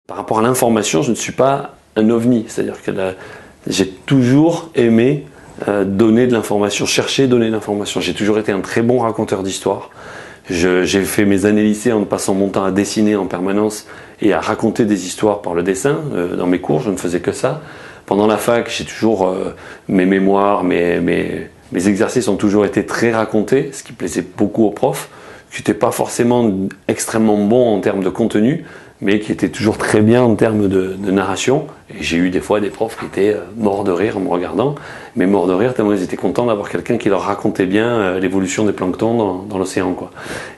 Par rapport à l'information, je ne suis pas un ovni, c'est-à-dire que j'ai toujours aimé donner de l'information, chercher, donner de l'information. J'ai toujours été un très bon raconteur d'histoire. J'ai fait mes années lycée en passant mon temps à dessiner en permanence et à raconter des histoires par le dessin. Dans mes cours, je ne faisais que ça. Pendant la fac, j'ai toujours mes mémoires, mes exercices ont toujours été très racontés, ce qui plaisait beaucoup aux profs, qui n'étaient pas forcément extrêmement bons en termes de contenu, mais qui étaient toujours très bien en termes de narration. Et j'ai eu des fois des profs qui étaient morts de rire en me regardant, mais morts de rire tellement ils étaient contents d'avoir quelqu'un qui leur racontait bien l'évolution des planctons dans l'océan, quoi.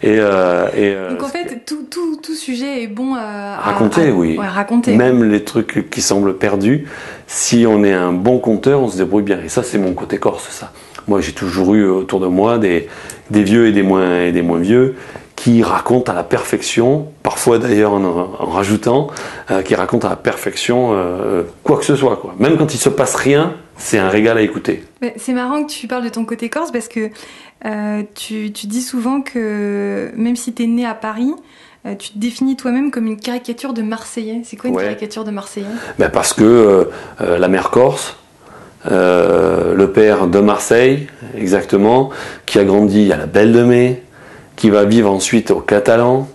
Donc en fait, tout sujet est bon à raconter, oui. Ouais, raconter. Même les trucs qui semblent perdus, si on est un bon conteur, on se débrouille bien. Et ça, c'est mon côté corse, ça. Moi, j'ai toujours eu autour de moi des vieux et des moins vieux, qui racontent à la perfection, parfois d'ailleurs en rajoutant, qui racontent à la perfection quoi que ce soit, quoi. Même quand il se passe rien, c'est un régal à écouter. C'est marrant que tu parles de ton côté corse parce que tu dis souvent que même si tu es né à Paris, tu te définis toi-même comme une caricature de Marseillais. C'est quoi une caricature de Marseillais ? Parce que la mère corse, le père de Marseille, exactement, qui a grandi à la Belle de Mai, qui va vivre ensuite au Catalan.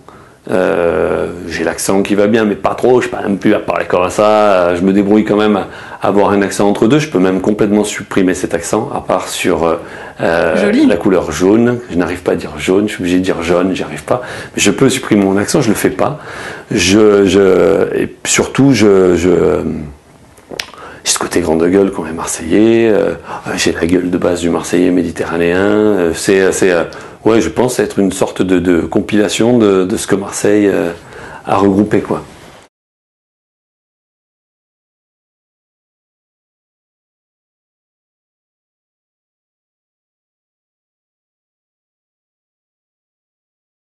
J'ai l'accent qui va bien, mais pas trop, je ne sais pas même plus à parler comme ça, je me débrouille quand même à avoir un accent entre deux, je peux même complètement supprimer cet accent, à part sur la couleur jaune, je n'arrive pas à dire jaune, je suis obligé de dire jaune, j'y arrive pas, mais je peux supprimer mon accent, je le fais pas, et surtout j'ai ce côté grande gueule qu'on est marseillais, j'ai la gueule de base du marseillais méditerranéen, ouais, je pense être une sorte de compilation de ce que Marseille a regroupé, quoi.